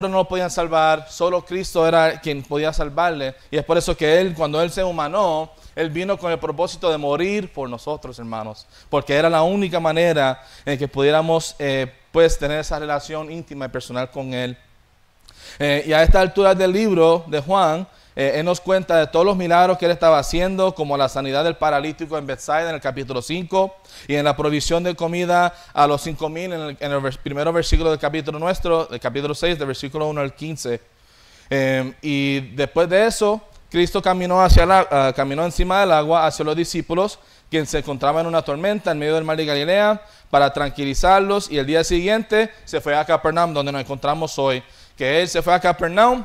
no lo podían salvar, solo Cristo era quien podía salvarle. Y es por eso que Él, cuando Él se humanó, Él vino con el propósito de morir por nosotros, hermanos. Porque era la única manera en que pudiéramos pues tener esa relación íntima y personal con Él. Y a esta altura del libro de Juan, Él nos cuenta de todos los milagros que Él estaba haciendo, como la sanidad del paralítico en Bethsaida en el capítulo 5, y en la provisión de comida a los 5,000 en el primero versículo del capítulo nuestro, del capítulo 6, del versículo 1 al 15. Y después de eso, Cristo caminó encima del agua hacia los discípulos, quien se encontraba en una tormenta en medio del mar de Galilea, para tranquilizarlos, y el día siguiente se fue a Capernaum, donde nos encontramos hoy. Que Él se fue a Capernaum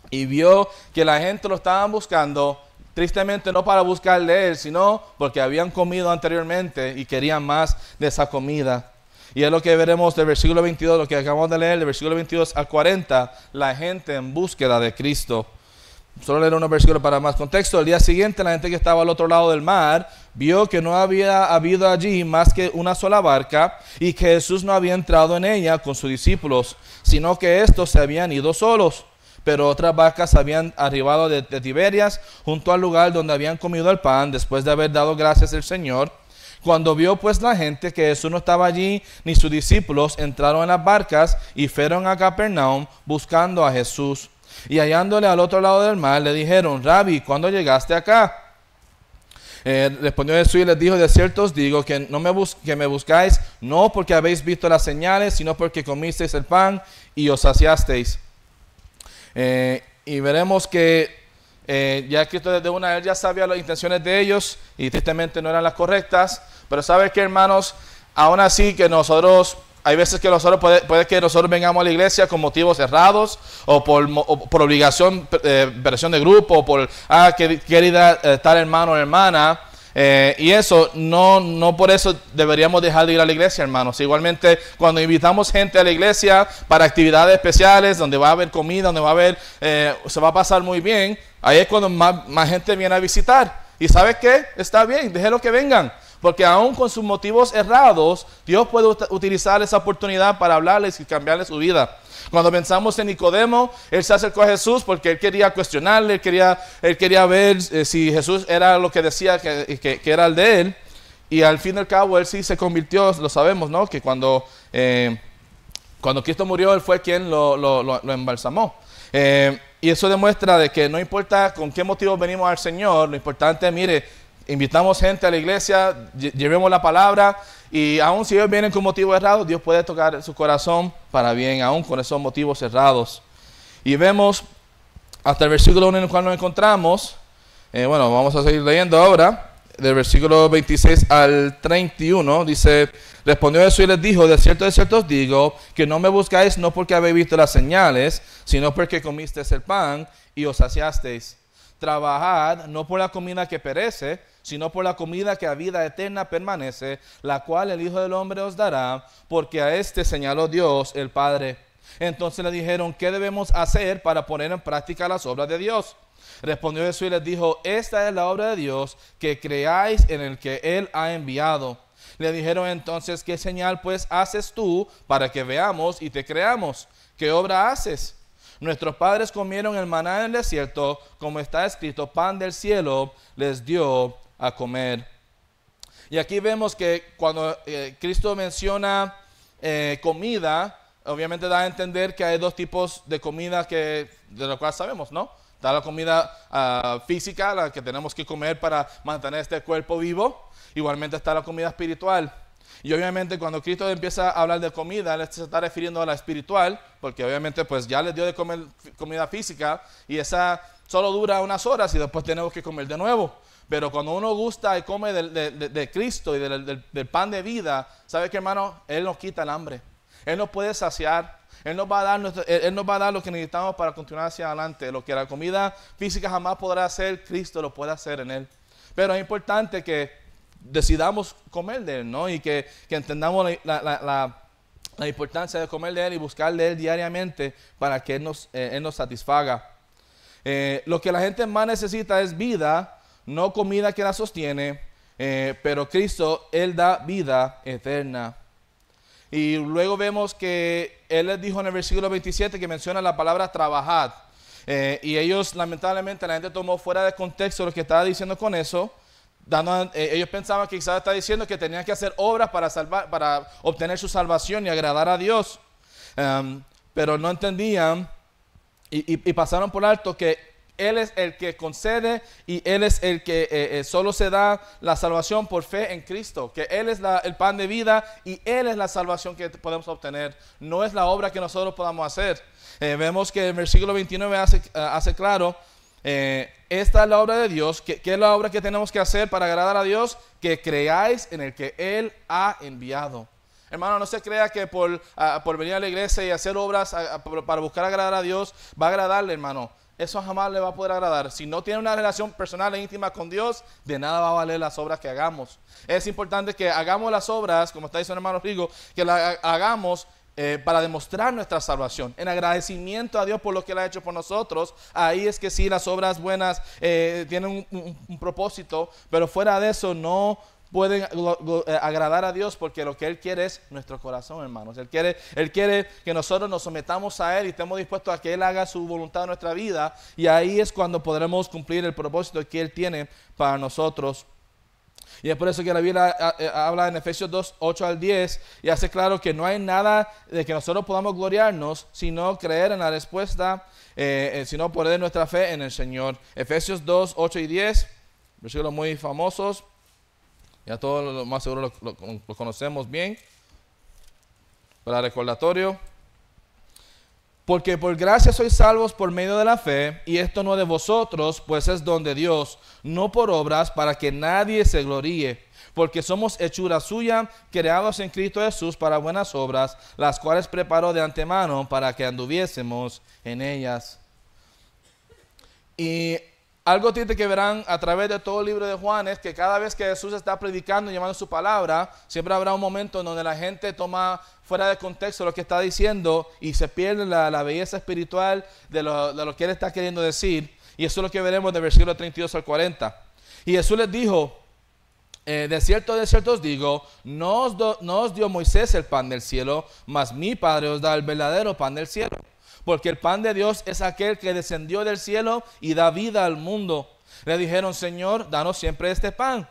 y vio que la gente lo estaban buscando, tristemente no para buscarle Él, sino porque habían comido anteriormente y querían más de esa comida. Y es lo que veremos del versículo 22, lo que acabamos de leer, del versículo 22 al 40, la gente en búsqueda de Cristo. Solo leer unos versículos para más contexto. El día siguiente, la gente que estaba al otro lado del mar vio que no había habido allí más que una sola barca y que Jesús no había entrado en ella con sus discípulos, sino que estos se habían ido solos. Pero otras barcas habían arribado de Tiberias junto al lugar donde habían comido el pan después de haber dado gracias al Señor. Cuando vio pues la gente que Jesús no estaba allí ni sus discípulos, entraron en las barcas y fueron a Capernaum buscando a Jesús. Y hallándole al otro lado del mar, le dijeron: Rabí, ¿cuándo llegaste acá? Respondió Jesús y les dijo: de cierto os digo que me buscáis no porque habéis visto las señales, sino porque comisteis el pan y os saciasteis. Y veremos que ya Cristo desde una vez ya sabía las intenciones de ellos y tristemente no eran las correctas. Pero sabe que, hermanos, aún así que nosotros... Hay veces que nosotros puede que nosotros vengamos a la iglesia con motivos errados o por obligación, presión de grupo, o por que querida tal hermano o hermana. Y eso, no por eso deberíamos dejar de ir a la iglesia, hermanos. Igualmente, cuando invitamos gente a la iglesia para actividades especiales, donde va a haber comida, donde va a haber, se va a pasar muy bien, ahí es cuando más gente viene a visitar. ¿Y sabe qué? Está bien, déjenlo que vengan. Porque aún con sus motivos errados, Dios puede utilizar esa oportunidad para hablarles y cambiarles su vida. Cuando pensamos en Nicodemo, él se acercó a Jesús porque él quería cuestionarle, él quería ver si Jesús era lo que decía que era el de él. Y al fin y al cabo, él sí se convirtió, lo sabemos, ¿no? Que cuando Cristo murió, él fue quien lo embalsamó. Y eso demuestra de que no importa con qué motivo venimos al Señor, lo importante, mire, invitamos gente a la iglesia, llevemos la palabra, y aun si ellos vienen con motivos errados, Dios puede tocar su corazón para bien, aun con esos motivos errados. Y vemos hasta el versículo 1 en el cual nos encontramos. Bueno, vamos a seguir leyendo ahora, del versículo 26 al 31, dice: respondió Jesús y les dijo: de cierto os digo, que no me buscáis no porque habéis visto las señales, sino porque comisteis el pan y os saciasteis. Trabajad no por la comida que perece, sino por la comida que a vida eterna permanece, la cual el Hijo del Hombre os dará, porque a este señaló Dios el Padre. Entonces le dijeron: ¿qué debemos hacer para poner en práctica las obras de Dios? Respondió Jesús y les dijo: esta es la obra de Dios, que creáis en el que Él ha enviado. Le dijeron entonces: ¿qué señal pues haces tú para que veamos y te creamos? ¿Qué obra haces? Nuestros padres comieron el maná en el desierto, como está escrito: pan del cielo les dio a comer. Y aquí vemos que cuando Cristo menciona comida, obviamente da a entender que hay dos tipos de comida de lo cual sabemos, ¿no? Está la comida física, la que tenemos que comer para mantener este cuerpo vivo. Igualmente está la comida espiritual. Y obviamente cuando Cristo empieza a hablar de comida, Él se está refiriendo a la espiritual, porque obviamente pues ya les dio de comer comida física y esa solo dura unas horas y después tenemos que comer de nuevo. Pero cuando uno gusta y come de Cristo y del pan de vida, ¿sabe qué, hermano? Él nos quita el hambre. Él nos puede saciar. Él nos va a dar lo que necesitamos para continuar hacia adelante. Lo que la comida física jamás podrá hacer, Cristo lo puede hacer en Él. Pero es importante que decidamos comer de Él, ¿no? Y que entendamos la importancia de comer de Él y buscar de Él diariamente para que Él nos satisfaga. Lo que la gente más necesita es vida, no comida que la sostiene, pero Cristo, Él da vida eterna. Y luego vemos que Él les dijo en el versículo 27 que menciona la palabra trabajad. Y ellos, lamentablemente, la gente tomó fuera de contexto lo que estaba diciendo con eso. Ellos pensaban que quizás está diciendo que tenían que hacer obras para obtener su salvación y agradar a Dios. Pero no entendían y pasaron por alto que Él es el que concede y Él es el que solo se da la salvación por fe en Cristo. Que Él es el pan de vida y Él es la salvación que podemos obtener. No es la obra que nosotros podamos hacer. Vemos que el versículo 29 hace claro, esta es la obra de Dios. ¿Qué es la obra que tenemos que hacer para agradar a Dios? Que creáis en el que Él ha enviado. Hermano, no se crea que por venir a la iglesia y hacer obras para buscar agradar a Dios va a agradarle, hermano. Eso jamás le va a poder agradar. Si no tiene una relación personal e íntima con Dios, de nada va a valer las obras que hagamos. Es importante que hagamos las obras, como está diciendo el hermano Rigo, que las hagamos para demostrar nuestra salvación, en agradecimiento a Dios por lo que Él ha hecho por nosotros. Ahí es que sí, las obras buenas tienen un propósito, pero fuera de eso no pueden agradar a Dios, porque lo que Él quiere es nuestro corazón, hermanos. Él quiere que nosotros nos sometamos a Él y estemos dispuestos a que Él haga su voluntad en nuestra vida, y ahí es cuando podremos cumplir el propósito que Él tiene para nosotros. Y es por eso que la Biblia habla en Efesios 2, 8 al 10, y hace claro que no hay nada de que nosotros podamos gloriarnos, sino creer en la respuesta, sino poner nuestra fe en el Señor. Efesios 2, 8 y 10, versículos muy famosos, ya todos lo más seguro lo conocemos bien. Para recordatorio: porque por gracia sois salvos por medio de la fe, y esto no de vosotros, pues es don de Dios, no por obras, para que nadie se gloríe. Porque somos hechura suya, creados en Cristo Jesús para buenas obras, las cuales preparó de antemano para que anduviésemos en ellas. Y algo triste que verán a través de todo el libro de Juan es que cada vez que Jesús está predicando y llevando su palabra, siempre habrá un momento en donde la gente toma fuera de contexto lo que está diciendo y se pierde la belleza espiritual de lo que Él está queriendo decir. Y eso es lo que veremos del versículo 32 al 40. Y Jesús les dijo: de cierto os digo, no os dio Moisés el pan del cielo, mas mi Padre os da el verdadero pan del cielo. Porque el pan de Dios es aquel que descendió del cielo y da vida al mundo. Le dijeron: Señor, danos siempre este pan.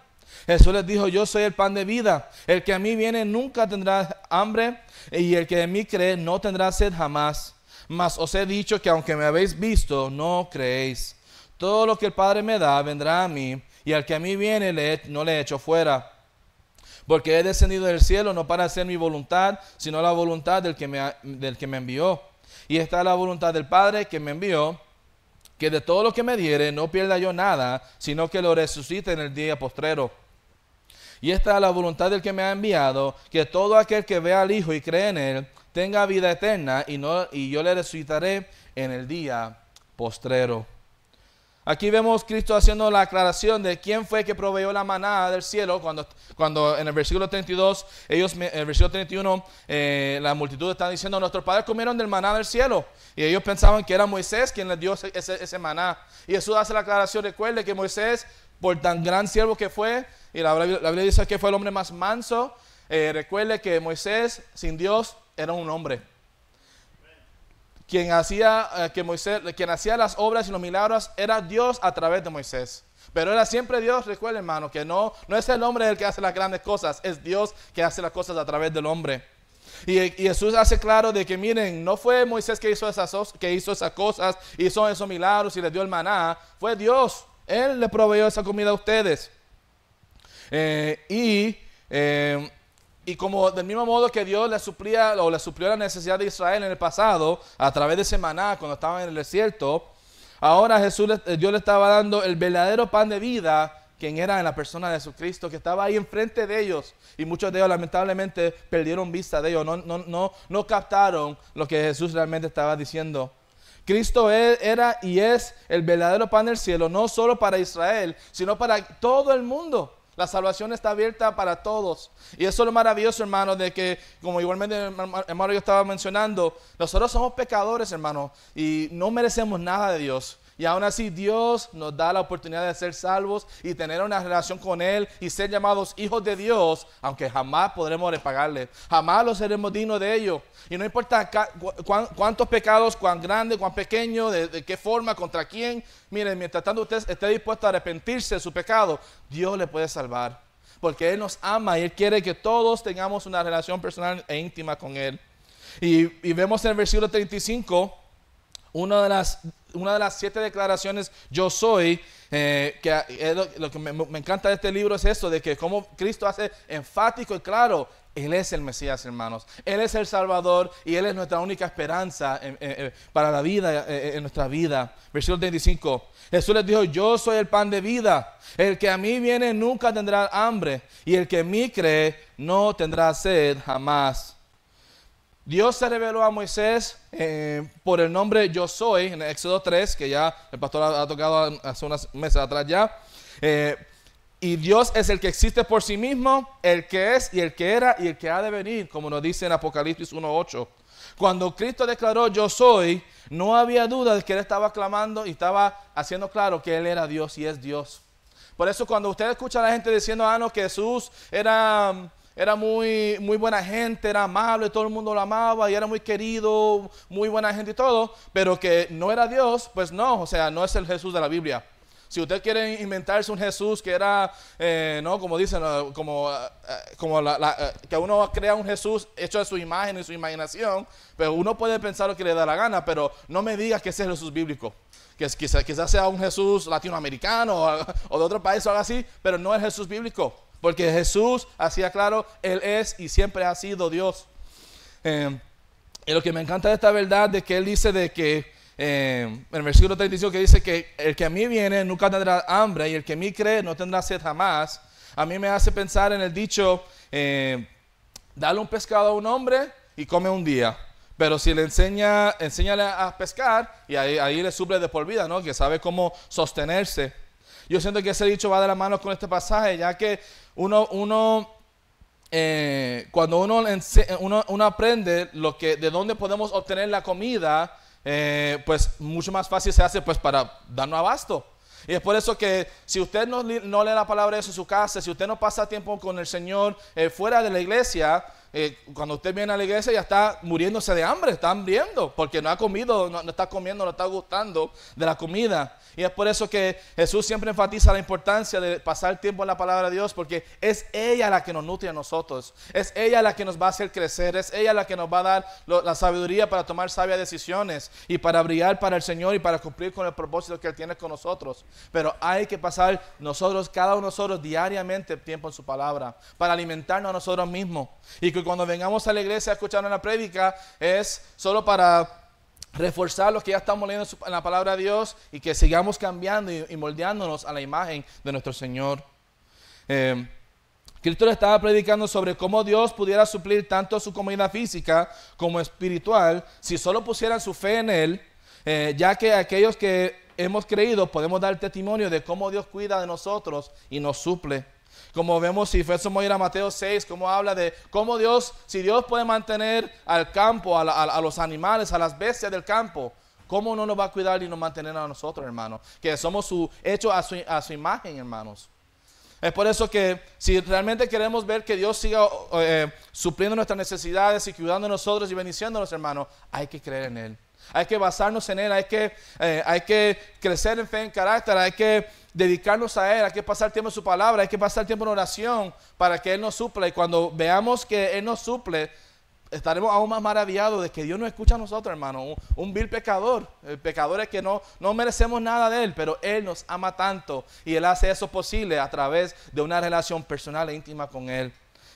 Jesús les dijo: yo soy el pan de vida. El que a mí viene nunca tendrá hambre, y el que en mí cree no tendrá sed jamás. Mas os he dicho que aunque me habéis visto, no creéis. Todo lo que el Padre me da vendrá a mí, y al que a mí viene no le echo fuera. Porque he descendido del cielo no para hacer mi voluntad, sino la voluntad del que me envió. Y esta es la voluntad del Padre que me envió, que de todo lo que me diere no pierda yo nada, sino que lo resucite en el día postrero. Y esta es la voluntad del que me ha enviado, que todo aquel que vea al Hijo y cree en Él, tenga vida eterna, y yo le resucitaré en el día postrero. Aquí vemos Cristo haciendo la aclaración de quién fue que proveyó la maná del cielo, cuando en el versículo 32, en el versículo 31, la multitud está diciendo: nuestros padres comieron del maná del cielo. Y ellos pensaban que era Moisés quien les dio ese maná. Y Jesús hace la aclaración: recuerde que Moisés, por tan gran siervo que fue, y la Biblia dice que fue el hombre más manso, recuerde que Moisés sin Dios era un hombre. Quien hacía las obras y los milagros era Dios a través de Moisés. Pero era siempre Dios. Recuerden, hermano, que no es el hombre el que hace las grandes cosas, es Dios que hace las cosas a través del hombre. Y Jesús hace claro de que, miren, no fue Moisés que hizo esas cosas, hizo esos milagros y les dio el maná, fue Dios. Él le proveyó esa comida a ustedes. Y como del mismo modo que Dios le suplió la necesidad de Israel en el pasado, a través de ese maná cuando estaban en el desierto, ahora Dios le estaba dando el verdadero pan de vida, quien era en la persona de Jesucristo, que estaba ahí enfrente de ellos. Y muchos de ellos lamentablemente perdieron vista de ellos, no captaron lo que Jesús realmente estaba diciendo. Cristo era y es el verdadero pan del cielo, no solo para Israel, sino para todo el mundo. La salvación está abierta para todos. Y eso es lo maravilloso, hermano, de que, como igualmente hermano yo estaba mencionando, nosotros somos pecadores, hermano, y no merecemos nada de Dios. Y aún así Dios nos da la oportunidad de ser salvos y tener una relación con Él y ser llamados hijos de Dios, aunque jamás podremos repagarle. Jamás lo seremos dignos de ello. Y no importa cuántos pecados, cuán grande, cuán pequeño, de qué forma, contra quién. Miren, mientras tanto usted esté dispuesto a arrepentirse de su pecado, Dios le puede salvar. Porque Él nos ama y Él quiere que todos tengamos una relación personal e íntima con Él. Y vemos en el versículo 35, una de las 7 declaraciones yo soy, que es lo que me encanta de este libro es esto, de que como Cristo hace enfático y claro, Él es el Mesías, hermanos. Él es el Salvador y Él es nuestra única esperanza para la vida, en nuestra vida. Versículo 35, Jesús les dijo, yo soy el pan de vida. El que a mí viene nunca tendrá hambre y el que en mí cree no tendrá sed jamás. Dios se reveló a Moisés por el nombre Yo Soy, en Éxodo 3, que ya el pastor ha tocado hace unos meses atrás ya. Y Dios es el que existe por sí mismo, el que es y el que era y el que ha de venir, como nos dice en Apocalipsis 1:8. Cuando Cristo declaró Yo Soy, no había duda de que Él estaba clamando y estaba haciendo claro que Él era Dios y es Dios. Por eso cuando usted escucha a la gente diciendo, no, que Jesús era muy buena gente, era amable, todo el mundo lo amaba y era muy querido, muy buena gente y todo, pero que no era Dios, pues no, o sea, no es el Jesús de la Biblia. Si usted quiere inventarse un Jesús que era, no, como dicen, que uno crea un Jesús hecho de su imagen y su imaginación, pero uno puede pensar lo que le da la gana, pero no me digas que ese es el Jesús bíblico. Que quizás sea un Jesús latinoamericano o de otro país o algo así, pero no es Jesús bíblico. Porque Jesús hacía claro, Él es y siempre ha sido Dios. Y lo que me encanta de esta verdad de que Él dice de que, en el versículo 35 que dice que el que a mí viene nunca tendrá hambre y el que en mí cree no tendrá sed jamás, a mí me hace pensar en el dicho, dale un pescado a un hombre y come un día. Pero si le enséñale a pescar y ahí le suple de por vida, ¿no? Que sabe cómo sostenerse. Yo siento que ese dicho va de la mano con este pasaje, ya que cuando uno aprende de dónde podemos obtener la comida, pues mucho más fácil se hace pues para darnos abasto. Y es por eso que si usted no lee la palabra de Dios en su casa, si usted no pasa tiempo con el Señor fuera de la iglesia, cuando usted viene a la iglesia ya está muriéndose de hambre, está hambriendo, porque no ha comido, no está comiendo, no está gustando de la comida. Y es por eso que Jesús siempre enfatiza la importancia de pasar tiempo en la palabra de Dios, porque es ella la que nos nutre a nosotros, es ella la que nos va a hacer crecer, es ella la que nos va a dar la sabiduría para tomar sabias decisiones y para brillar para el Señor y para cumplir con el propósito que Él tiene con nosotros. Pero hay que pasar cada uno de nosotros diariamente tiempo en su palabra, para alimentarnos a nosotros mismos. Y que cuando vengamos a la iglesia a escuchar una prédica es solo para reforzar lo que ya estamos leyendo en la palabra de Dios y que sigamos cambiando y moldeándonos a la imagen de nuestro Señor. Cristo le estaba predicando sobre cómo Dios pudiera suplir tanto su comida física como espiritual si solo pusieran su fe en Él, ya que aquellos que hemos creído podemos dar testimonio de cómo Dios cuida de nosotros y nos suple. Como vemos, si fuésemos a ir a Mateo 6, cómo habla de cómo Dios, si Dios puede mantener al campo, a los animales, a las bestias del campo, ¿cómo no nos va a cuidar y nos mantener a nosotros, hermanos? Que somos hechos a su imagen, hermanos. Es por eso que si realmente queremos ver que Dios siga supliendo nuestras necesidades y cuidando de nosotros y bendiciéndonos, hermanos, hay que creer en Él. Hay que basarnos en Él, hay que crecer en fe, en carácter, hay que dedicarnos a Él, hay que pasar tiempo en su palabra, hay que pasar tiempo en oración para que Él nos supla. Y cuando veamos que Él nos suple, estaremos aún más maravillados de que Dios nos escucha a nosotros, hermano. Un vil pecador, pecadores que no merecemos nada de Él, pero Él nos ama tanto y Él hace eso posible a través de una relación personal e íntima con Él.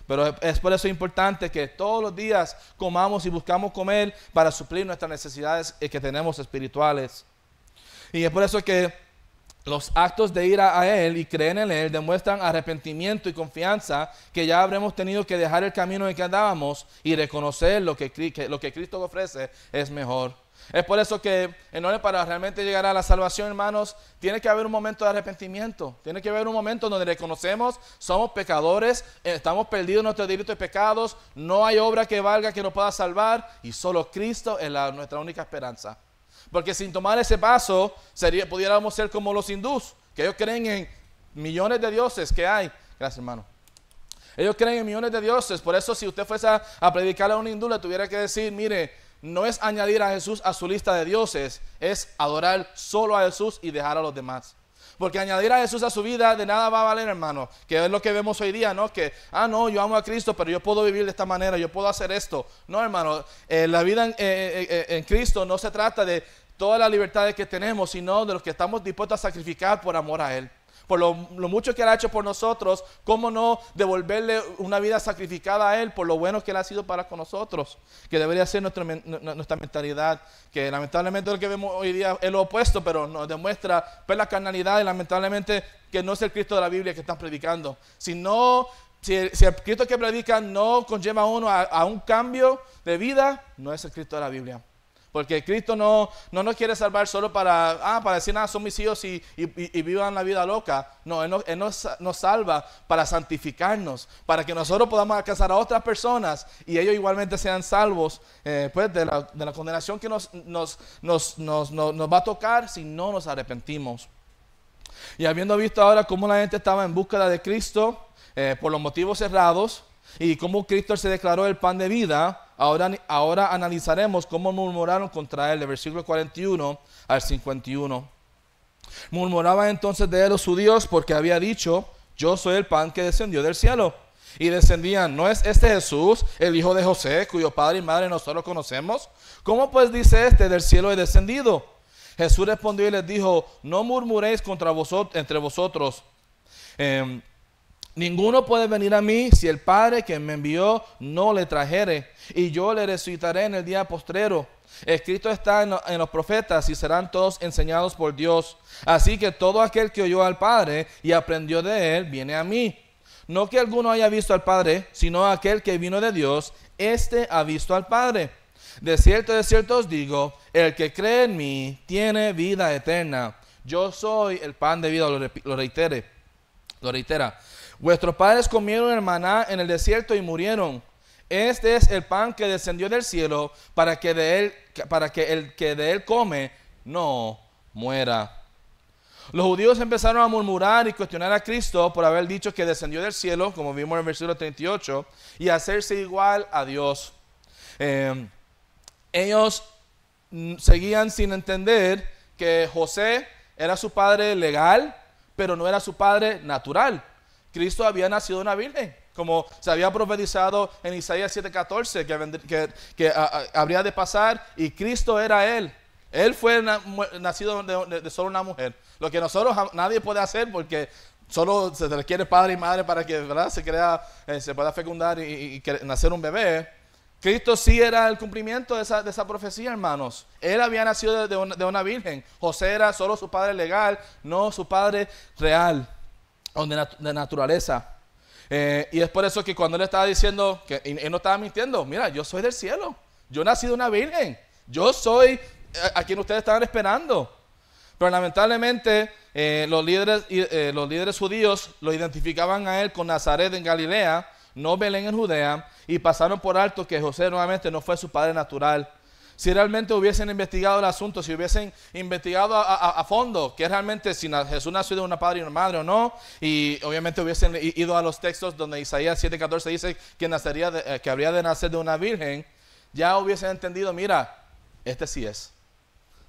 Pero es por eso importante que todos los días comamos y buscamos comer para suplir nuestras necesidades que tenemos espirituales. Y es por eso que los actos de ir a Él y creer en Él demuestran arrepentimiento y confianza que ya habremos tenido que dejar el camino en que andábamos y reconocer lo que Cristo ofrece es mejor. Es por eso que en orden para realmente llegar a la salvación, hermanos, tiene que haber un momento de arrepentimiento. Tiene que haber un momento donde reconocemos, somos pecadores, estamos perdidos en nuestros delitos y pecados, no hay obra que valga que nos pueda salvar y solo Cristo es nuestra única esperanza. Porque sin tomar ese paso, pudiéramos ser como los hindús, que ellos creen en millones de dioses que hay. Gracias, hermano. Ellos creen en millones de dioses. Por eso, si usted fuese a predicarle a un hindú, le tuviera que decir, mire, no es añadir a Jesús a su lista de dioses, es adorar solo a Jesús y dejar a los demás. Porque añadir a Jesús a su vida de nada va a valer, hermano. Que es lo que vemos hoy día, ¿no? Que, no, yo amo a Cristo, pero yo puedo vivir de esta manera, yo puedo hacer esto. No, hermano, la vida en Cristo no se trata de todas las libertades que tenemos, sino de los que estamos dispuestos a sacrificar por amor a Él. Por lo mucho que Él ha hecho por nosotros, ¿cómo no devolverle una vida sacrificada a Él por lo bueno que Él ha sido para con nosotros? Que debería ser nuestra mentalidad, que lamentablemente lo que vemos hoy día es lo opuesto, pero nos demuestra pues, la carnalidad y lamentablemente que no es el Cristo de la Biblia que están predicando. Si el Cristo que predican no conlleva a uno a un cambio de vida, no es el Cristo de la Biblia. Porque Cristo no nos quiere salvar solo para decir, son mis hijos y vivan la vida loca. No, Él nos salva para santificarnos, para que nosotros podamos alcanzar a otras personas y ellos igualmente sean salvos pues de la condenación que nos va a tocar si no nos arrepentimos. Y habiendo visto ahora cómo la gente estaba en búsqueda de Cristo por los motivos errados, y cómo Cristo se declaró el pan de vida, ahora analizaremos cómo murmuraron contra Él, de versículo 41 al 51. Murmuraban entonces de Él los judíos porque había dicho, yo soy el pan que descendió del cielo. Y descendían, ¿no es este Jesús, el hijo de José, cuyo padre y madre nosotros conocemos? ¿Cómo pues dice del cielo he descendido? Jesús respondió y les dijo, no murmuréis entre vosotros. Ninguno puede venir a mí si el Padre que me envió no le trajere, y yo le resucitaré en el día postrero. Escrito está en los profetas, y serán todos enseñados por Dios. Así que todo aquel que oyó al Padre y aprendió de Él, viene a mí. No que alguno haya visto al Padre, sino aquel que vino de Dios, éste ha visto al Padre. De cierto os digo, el que cree en mí tiene vida eterna. Yo soy el pan de vida, lo reitera. Vuestros padres comieron el maná en el desierto y murieron. Este es el pan que descendió del cielo para que el que de él come no muera. Los judíos empezaron a murmurar y cuestionar a Cristo por haber dicho que descendió del cielo, como vimos en el versículo 38, y hacerse igual a Dios. Ellos seguían sin entender que José era su padre legal, pero no era su padre natural. Cristo había nacido de una virgen, como se había profetizado en Isaías 7:14, que habría de pasar, y Cristo era Él. Él fue nacido de solo una mujer. Lo que nadie puede hacer porque solo se requiere padre y madre para que, ¿verdad?, se pueda fecundar y nacer un bebé. Cristo sí era el cumplimiento de esa profecía, hermanos. Él había nacido de una virgen. José era solo su padre legal, no su padre real o de naturaleza. Y es por eso que cuando él estaba diciendo, que él no estaba mintiendo, mira, yo soy del cielo, yo nací de una virgen, yo soy a quien ustedes estaban esperando. Pero lamentablemente los líderes judíos lo identificaban a él con Nazaret en Galilea, no Belén en Judea, y pasaron por alto que José nuevamente no fue su padre natural. Si realmente hubiesen investigado el asunto, si hubiesen investigado a fondo que realmente si Jesús nació de una padre y una madre o no, y obviamente hubiesen ido a los textos donde Isaías 7:14 dice que habría de nacer de una virgen, ya hubiesen entendido, mira, este sí es.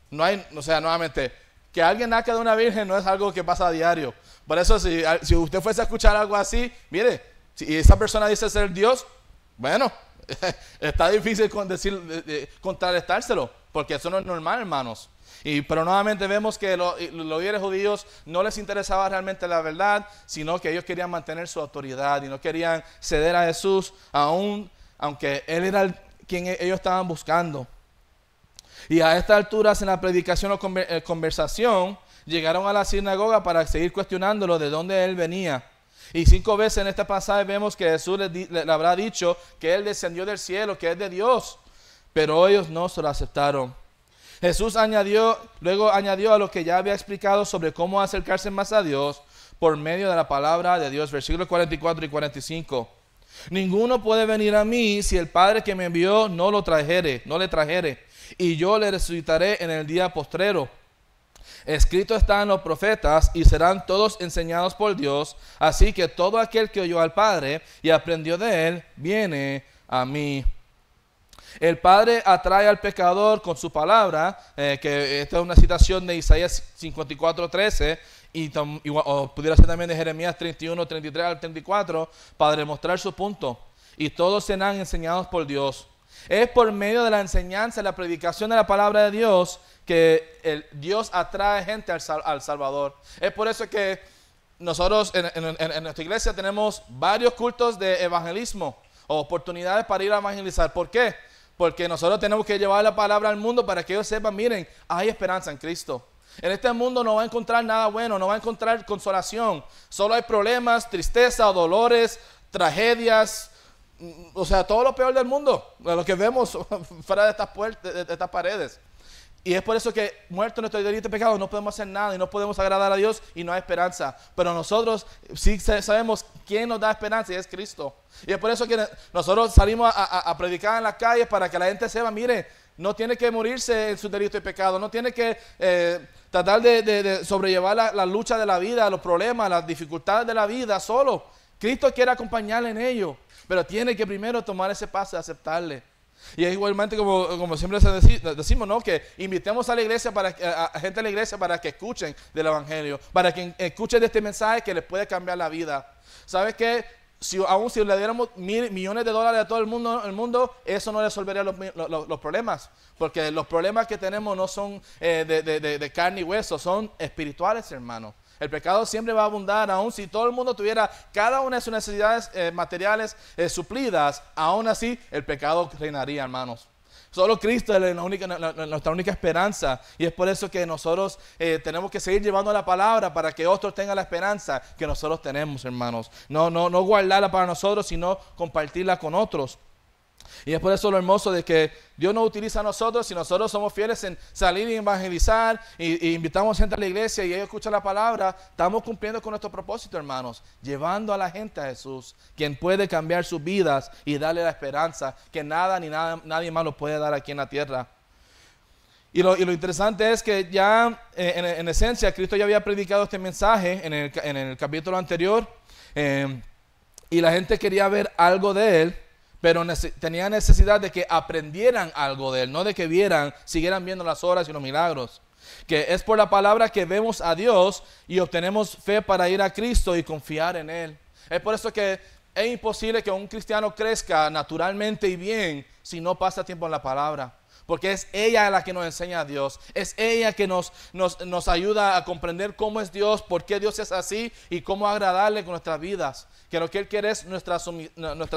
No hay, o sea, nuevamente, que alguien nazca de una virgen no es algo que pasa a diario. Por eso si usted fuese a escuchar algo así, mire, si esa persona dice ser Dios, bueno, está difícil contrarrestárselo, porque eso no es normal, hermanos. Pero nuevamente vemos que los líderes judíos no les interesaba realmente la verdad, sino que ellos querían mantener su autoridad y no querían ceder a Jesús, aunque Él era quien ellos estaban buscando. Y a estas alturas en la predicación o conversación, llegaron a la sinagoga para seguir cuestionándolo de dónde Él venía. Y 5 veces en este pasaje vemos que Jesús le habrá dicho que Él descendió del cielo, que es de Dios. Pero ellos no se lo aceptaron. Jesús luego añadió a lo que ya había explicado sobre cómo acercarse más a Dios por medio de la palabra de Dios. Versículos 44 y 45. Ninguno puede venir a mí si el Padre que me envió no le trajere. y yo le resucitaré en el día postrero. Escrito está en los profetas, y serán todos enseñados por Dios, así que todo aquel que oyó al Padre y aprendió de él, viene a mí. El Padre atrae al pecador con su palabra, que esta es una citación de Isaías 54:13, o pudiera ser también de Jeremías 31:33 al 34, para demostrar su punto. Y todos serán enseñados por Dios. Es por medio de la enseñanza, la predicación de la palabra de Dios, que Dios atrae gente al Salvador. Es por eso que nosotros en nuestra iglesia tenemos varios cultos de evangelismo, o oportunidades para ir a evangelizar. ¿Por qué? Porque nosotros tenemos que llevar la palabra al mundo para que ellos sepan, miren, hay esperanza en Cristo. En este mundo no va a encontrar nada bueno, no va a encontrar consolación. Solo hay problemas, tristeza, dolores, tragedias, o sea, todo lo peor del mundo, lo que vemos fuera de estas puertas, de estas paredes. Y es por eso que, muerto en nuestro delito y pecado, no podemos hacer nada y no podemos agradar a Dios y no hay esperanza. Pero nosotros sí sabemos quién nos da esperanza, y es Cristo. Y es por eso que nosotros salimos a predicar en las calles, para que la gente sepa, mire, no tiene que morirse en su delito y pecado, no tiene que tratar de sobrellevar la lucha de la vida, los problemas, las dificultades de la vida solo. Cristo quiere acompañarle en ello, pero tiene que primero tomar ese paso de aceptarle. Y es igualmente como siempre decimos, ¿no? Que invitemos a la iglesia, a gente de la iglesia, para que escuchen del evangelio, para que escuchen de este mensaje que les puede cambiar la vida. ¿Sabes qué? Aún si le diéramos millones de dólares a todo el mundo, eso no resolvería los problemas, porque los problemas que tenemos no son de carne y hueso, son espirituales, hermano. El pecado siempre va a abundar, aun si todo el mundo tuviera cada una de sus necesidades materiales suplidas, aún así el pecado reinaría, hermanos. Solo Cristo es nuestra única esperanza, y es por eso que nosotros tenemos que seguir llevando la palabra para que otros tengan la esperanza que nosotros tenemos, hermanos. No guardarla para nosotros, sino compartirla con otros. Y es por eso lo hermoso de que Dios nos utiliza a nosotros. Si nosotros somos fieles en salir y evangelizar y invitamos gente a la iglesia y ellos escuchan la palabra, estamos cumpliendo con nuestro propósito, hermanos, llevando a la gente a Jesús, quien puede cambiar sus vidas y darle la esperanza que nada ni nadie más lo puede dar aquí en la tierra. Y lo interesante es que ya en esencia Cristo ya había predicado este mensaje en el capítulo anterior, y la gente quería ver algo de él, pero tenía necesidad de que aprendieran algo de él, no de que siguieran viendo las obras y los milagros. Que es por la palabra que vemos a Dios y obtenemos fe para ir a Cristo y confiar en Él. Es por eso que es imposible que un cristiano crezca naturalmente y bien si no pasa tiempo en la palabra. Porque es ella la que nos enseña a Dios. Es ella que nos ayuda a comprender cómo es Dios, por qué Dios es así y cómo agradarle con nuestras vidas. Que lo que Él quiere es nuestra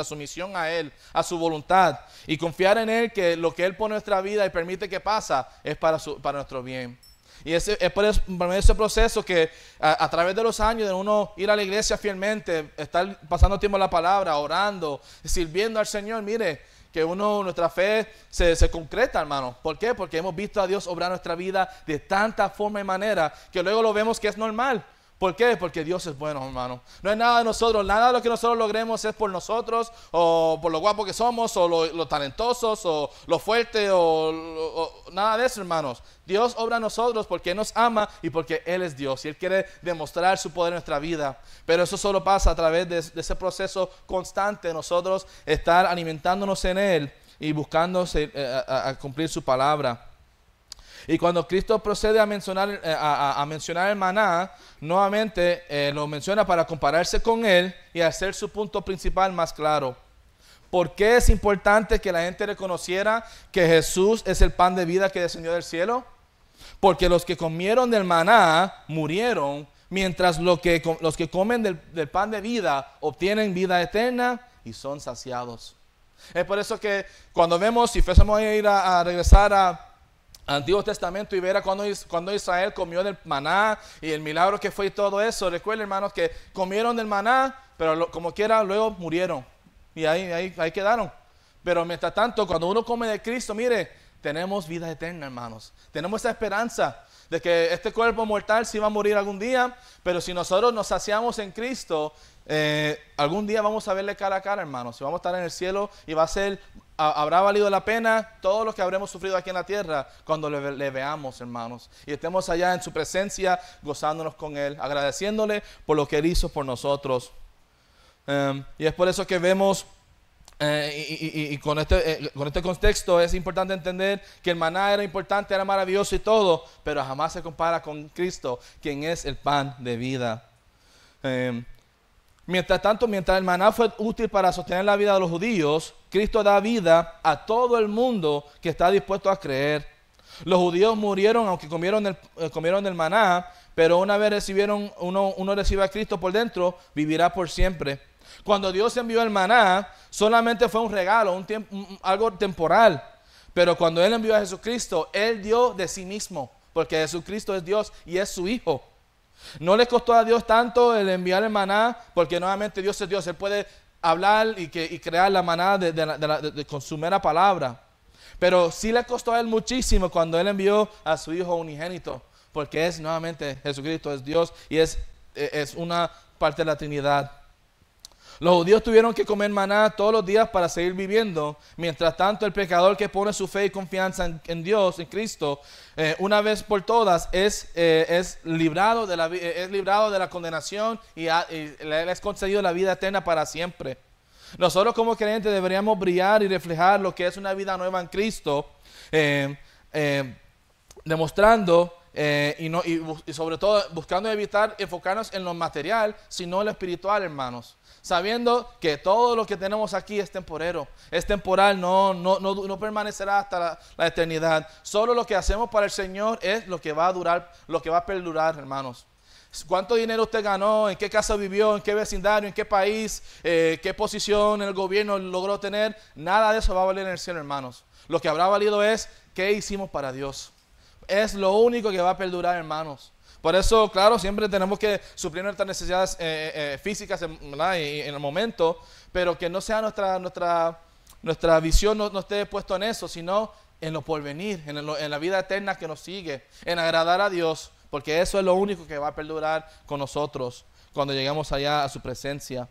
sumisión a Él, a su voluntad. Y confiar en Él, que lo que Él pone en nuestra vida y permite que pasa es para nuestro bien. Y es por ese proceso que a través de los años de uno ir a la iglesia fielmente, estar pasando tiempo en la palabra, orando, sirviendo al Señor, mire, que nuestra fe se concreta, hermano. ¿Por qué? Porque hemos visto a Dios obrar nuestra vida de tanta forma y manera que luego lo vemos que es normal. ¿Por qué? Porque Dios es bueno, hermano. No es nada de nosotros, nada de lo que nosotros logremos es por nosotros, o por lo guapos que somos, o lo talentosos, o lo fuerte, o nada de eso, hermanos. Dios obra a nosotros porque Él nos ama y porque Él es Dios. Y Él quiere demostrar su poder en nuestra vida. Pero eso solo pasa a través de ese proceso constante de nosotros estar alimentándonos en Él y buscando a cumplir su palabra. Y cuando Cristo procede a mencionar el maná, nuevamente lo menciona para compararse con Él y hacer su punto principal más claro. ¿Por qué es importante que la gente reconociera que Jesús es el pan de vida que descendió del cielo? Porque los que comieron del maná murieron, mientras los que comen del pan de vida obtienen vida eterna y son saciados. Es por eso que cuando vemos, si fuésemos a ir a regresar al Antiguo Testamento y ver a cuando Israel comió del maná y el milagro que fue y todo eso, recuerden, hermanos, que comieron del maná, pero como quiera luego murieron y ahí quedaron. Pero mientras tanto, cuando uno come de Cristo, mire, tenemos vida eterna, hermanos. Tenemos esa esperanza de que este cuerpo mortal sí va a morir algún día, pero si nosotros nos saciamos en Cristo, algún día vamos a verle cara a cara, hermanos. Y vamos a estar en el cielo y habrá valido la pena todo lo que habremos sufrido aquí en la tierra cuando le veamos, hermanos. Y estemos allá en su presencia, gozándonos con Él, agradeciéndole por lo que Él hizo por nosotros. Y es por eso que vemos, y con este contexto es importante entender que el maná era importante, era maravilloso y todo, pero jamás se compara con Cristo, quien es el pan de vida. Mientras tanto, mientras el maná fue útil para sostener la vida de los judíos, Cristo da vida a todo el mundo que está dispuesto a creer. Los judíos murieron aunque comieron del maná, pero una vez uno recibe a Cristo por dentro, vivirá por siempre. Cuando Dios envió el maná, solamente fue un regalo, algo temporal. Pero cuando Él envió a Jesucristo, Él dio de sí mismo, porque Jesucristo es Dios y es su Hijo. No le costó a Dios tanto el enviar el maná, porque nuevamente Dios es Dios. Él puede hablar y crear la maná con su mera palabra. Pero sí le costó a Él muchísimo cuando Él envió a su Hijo unigénito, porque nuevamente Jesucristo es Dios y es una parte de la Trinidad. Los judíos tuvieron que comer maná todos los días para seguir viviendo. Mientras tanto, el pecador que pone su fe y confianza en Dios, en Cristo, una vez por todas es librado de la condenación y le es concedido la vida eterna para siempre. Nosotros como creyentes deberíamos brillar y reflejar lo que es una vida nueva en Cristo, demostrando y sobre todo buscando evitar enfocarnos en lo material, sino en lo espiritual, hermanos. Sabiendo que todo lo que tenemos aquí es temporero, es temporal, no permanecerá hasta la eternidad. Solo lo que hacemos para el Señor es lo que va a durar, lo que va a perdurar, hermanos. ¿Cuánto dinero usted ganó? ¿En qué casa vivió? ¿En qué vecindario? ¿En qué país? ¿Qué posición en el gobierno logró tener? Nada de eso va a valer en el cielo, hermanos. Lo que habrá valido es qué hicimos para Dios. Es lo único que va a perdurar, hermanos. Por eso, claro, siempre tenemos que suplir nuestras necesidades físicas en el momento, pero que no sea nuestra visión no esté puesto en eso, sino en lo porvenir, en la vida eterna que nos sigue, en agradar a Dios, porque eso es lo único que va a perdurar con nosotros cuando lleguemos allá a su presencia.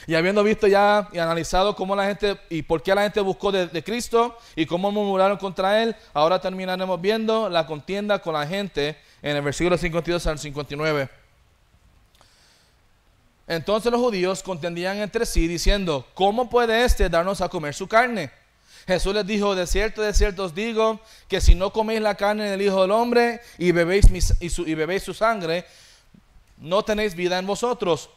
Y habiendo visto ya y analizado cómo la gente y por qué la gente buscó de Cristo y cómo murmuraron contra Él, ahora terminaremos viendo la contienda con la gente en el versículo 52 al 59. Entonces los judíos contendían entre sí diciendo: ¿cómo puede éste darnos a comer su carne? Jesús les dijo: de cierto os digo, que si no coméis la carne del Hijo del Hombre y bebéis su sangre, no tenéis vida en vosotros.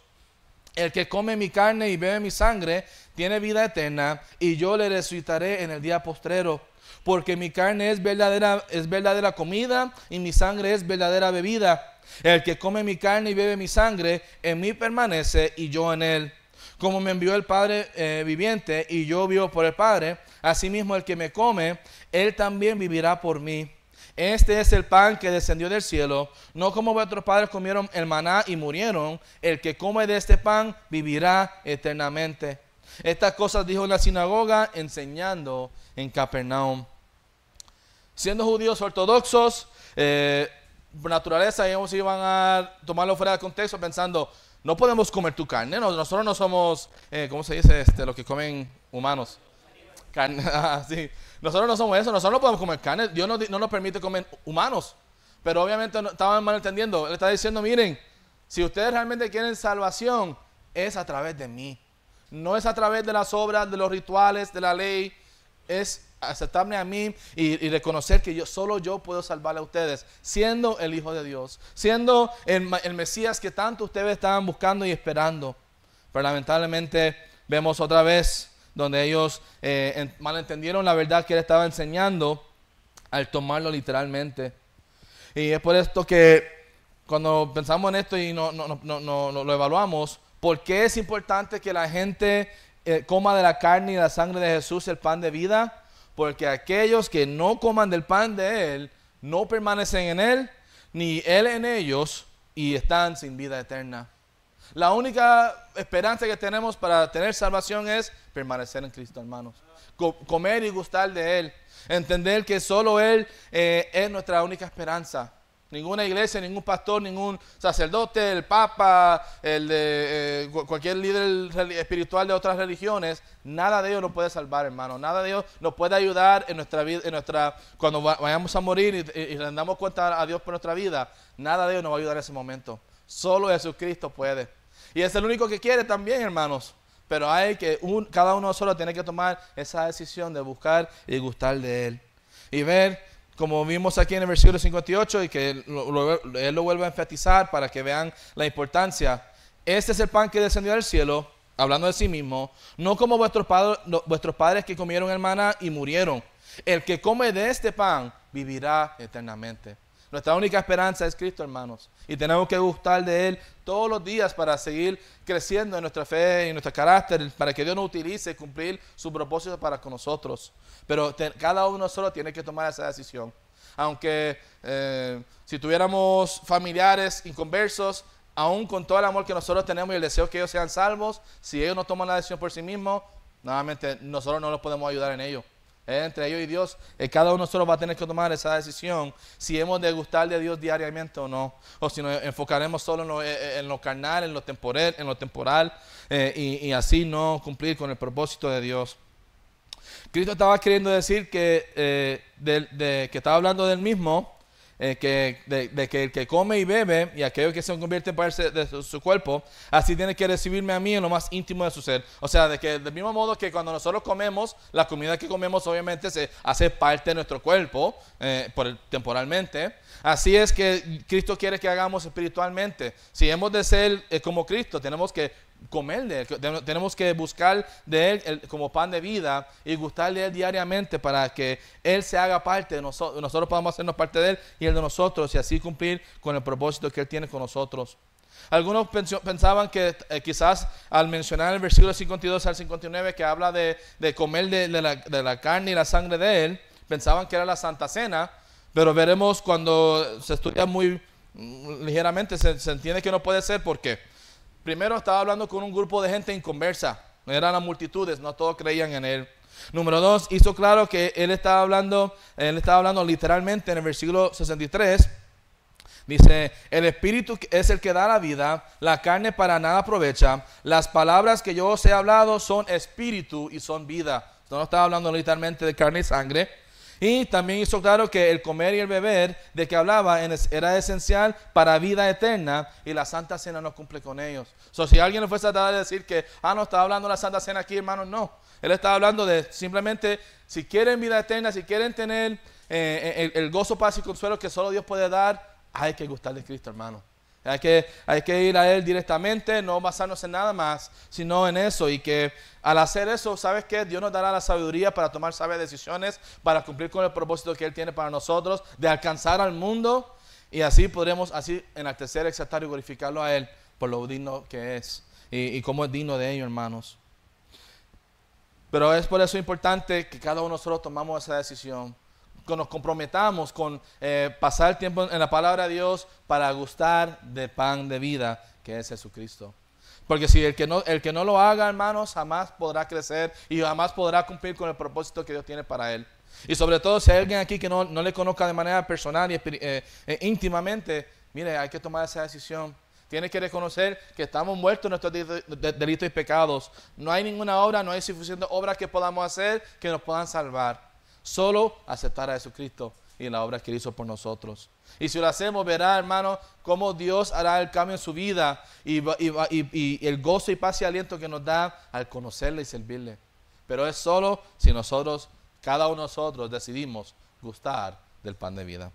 El que come mi carne y bebe mi sangre tiene vida eterna, y yo le resucitaré en el día postrero. Porque mi carne es verdadera comida, y mi sangre es verdadera bebida. El que come mi carne y bebe mi sangre, en mí permanece y yo en él. Como me envió el Padre viviente, y yo vivo por el Padre, asimismo el que me come, él también vivirá por mí. Este es el pan que descendió del cielo, no como vuestros padres comieron el maná y murieron. El que come de este pan vivirá eternamente. Estas cosas dijo en la sinagoga, enseñando en Capernaum. Siendo judíos ortodoxos, por naturaleza ellos iban a tomarlo fuera de contexto pensando: no podemos comer tu carne, nosotros no somos, ¿cómo se dice? Los que comen humanos. Carne, sí. Nosotros no somos eso, nosotros no podemos comer carne, Dios no nos permite comer humanos. Pero obviamente estaban mal entendiendo. Él está diciendo: miren, si ustedes realmente quieren salvación, es a través de mí. No es a través de las obras, de los rituales, de la ley. Es aceptarme a mí y reconocer que solo yo puedo salvarle a ustedes, siendo el Hijo de Dios, siendo el Mesías que tanto ustedes estaban buscando y esperando. Pero lamentablemente vemos otra vez donde ellos malentendieron la verdad que Él estaba enseñando al tomarlo literalmente. Y es por esto que cuando pensamos en esto y no lo evaluamos, ¿por qué es importante que la gente coma de la carne y la sangre de Jesús, el pan de vida? Porque aquellos que no coman del pan de Él no permanecen en Él, ni Él en ellos, y están sin vida eterna. La única esperanza que tenemos para tener salvación es permanecer en Cristo, hermanos. comer y gustar de Él. Entender que solo Él es nuestra única esperanza. Ninguna iglesia, ningún pastor, ningún sacerdote, el papa, cualquier líder espiritual de otras religiones, nada de ellos nos puede salvar, hermano. Nada de ellos nos puede ayudar en nuestra vida, cuando vayamos a morir y rendamos cuenta a Dios por nuestra vida. Nada de ellos nos va a ayudar en ese momento. Solo Jesucristo puede. Y es el único que quiere también, hermanos. Pero hay que, cada uno solo tiene que tomar esa decisión de buscar y gustar de Él. Y ver, como vimos aquí en el versículo 58, y que Él lo vuelve a enfatizar para que vean la importancia. Este es el pan que descendió del cielo, hablando de sí mismo, no como vuestros padres que comieron el maná y murieron. El que come de este pan vivirá eternamente. Nuestra única esperanza es Cristo, hermanos. Y tenemos que gustar de Él todos los días para seguir creciendo en nuestra fe y en nuestro carácter, para que Dios nos utilice y cumplir su propósito para con nosotros. Pero cada uno solo tiene que tomar esa decisión. Aunque si tuviéramos familiares inconversos, aún con todo el amor que nosotros tenemos y el deseo que ellos sean salvos, si ellos no toman la decisión por sí mismos, nuevamente nosotros no los podemos ayudar en ello. Entre ellos y Dios, cada uno solo va a tener que tomar esa decisión si hemos de gustar de Dios diariamente o no, o si nos enfocaremos solo en lo carnal, en lo temporal, y así no cumplir con el propósito de Dios. Cristo estaba queriendo decir que estaba hablando del mismo, que el que come y bebe y aquello que se convierte en parte de su cuerpo, así tiene que recibirme a mí en lo más íntimo de su ser. O sea, de que del mismo modo que cuando nosotros comemos, la comida que comemos obviamente se hace parte de nuestro cuerpo temporalmente. Así es que Cristo quiere que hagamos espiritualmente. Si hemos de ser como Cristo, tenemos que comer de Él, tenemos que buscar de Él como pan de vida y gustar de Él diariamente para que Él se haga parte de nosotros, nosotros podamos hacernos parte de Él y Él de nosotros, y así cumplir con el propósito que Él tiene con nosotros. Algunos pensaban que quizás al mencionar el versículo 52 al 59 que habla de comer de la carne y la sangre de Él, pensaban que era la Santa Cena, pero veremos cuando se estudia muy ligeramente, se entiende que no puede ser. ¿Por qué? Primero, estaba hablando con un grupo de gente inconversa, no eran las multitudes, no todos creían en Él. Número 2, hizo claro que Él estaba hablando literalmente en el versículo 63. Dice, el Espíritu es el que da la vida, la carne para nada aprovecha. Las palabras que yo os he hablado son espíritu y son vida. No estaba hablando literalmente de carne y sangre. Y también hizo claro que el comer y el beber de que hablaba era esencial para vida eterna, y la Santa Cena no cumple con ellos. Si alguien le fuese a tratar de decir que, no estaba hablando de la Santa Cena aquí, hermanos, no. Él estaba hablando de simplemente, si quieren vida eterna, si quieren tener el gozo, paz y consuelo que solo Dios puede dar, hay que gustar de Cristo, hermano. Hay que ir a Él directamente, no basarnos en nada más, sino en eso. Y que al hacer eso, ¿sabes qué? Dios nos dará la sabiduría para tomar sabias decisiones, para cumplir con el propósito que Él tiene para nosotros, de alcanzar al mundo. Y así podremos enaltecer, exaltar y glorificarlo a Él por lo digno que es y cómo es digno de ello, hermanos. Pero es por eso importante que cada uno de nosotros tomamos esa decisión, que nos comprometamos con pasar tiempo en la palabra de Dios para gustar del pan de vida que es Jesucristo. Porque si el que no lo haga, hermanos, jamás podrá crecer y jamás podrá cumplir con el propósito que Dios tiene para él. Y sobre todo si hay alguien aquí que no le conozca de manera personal y íntimamente, mire, hay que tomar esa decisión. Tiene que reconocer que estamos muertos en nuestros delitos y pecados. No hay ninguna obra, no hay suficiente obra que podamos hacer que nos puedan salvar. Solo aceptar a Jesucristo y la obra que Él hizo por nosotros. Y si lo hacemos, verá, hermano, cómo Dios hará el cambio en su vida y el gozo y paz y aliento que nos da al conocerle y servirle. Pero es solo si nosotros, cada uno de nosotros, decidimos gustar del pan de vida.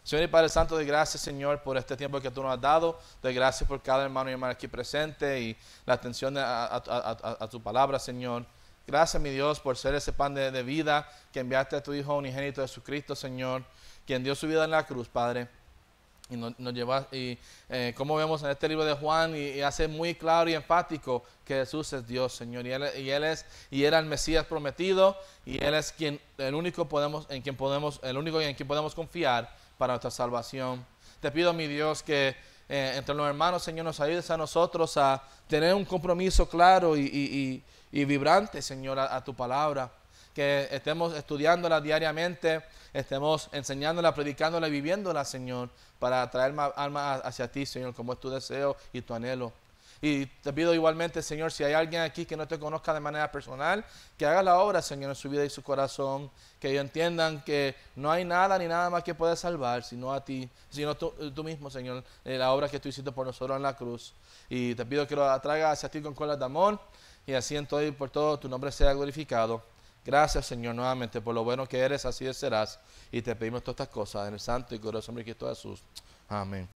Señor y Padre Santo, doy gracias, Señor, por este tiempo que tú nos has dado. Doy gracias por cada hermano y hermana aquí presente y la atención a tu palabra, Señor. Gracias, mi Dios, por ser ese pan de vida que enviaste a tu Hijo unigénito Jesucristo, Señor, quien dio su vida en la cruz, Padre. Y nos lleva, como vemos en este libro de Juan, y hace muy claro y enfático que Jesús es Dios, Señor. Y era el Mesías prometido, y Él es el único en quien podemos confiar para nuestra salvación. Te pido, mi Dios, que entre los hermanos, Señor, nos ayudes a nosotros a tener un compromiso claro y vibrante, Señor, a tu palabra. que estemos estudiándola diariamente, estemos enseñándola, predicándola y viviéndola, Señor, para atraer más almas hacia ti, Señor, como es tu deseo y tu anhelo. Y te pido igualmente, Señor, si hay alguien aquí que no te conozca de manera personal, que haga la obra, Señor, en su vida y su corazón, que ellos entiendan que no hay nada ni nada más que pueda salvar, sino a ti, sino tú mismo, Señor, la obra que tú hiciste por nosotros en la cruz. Y te pido que lo atraigas hacia ti con cuerdas de amor, y así en todo y por todo tu nombre sea glorificado. Gracias, Señor, nuevamente por lo bueno que eres, así serás. Y te pedimos todas estas cosas en el santo y glorioso nombre de Cristo Jesús. Amén.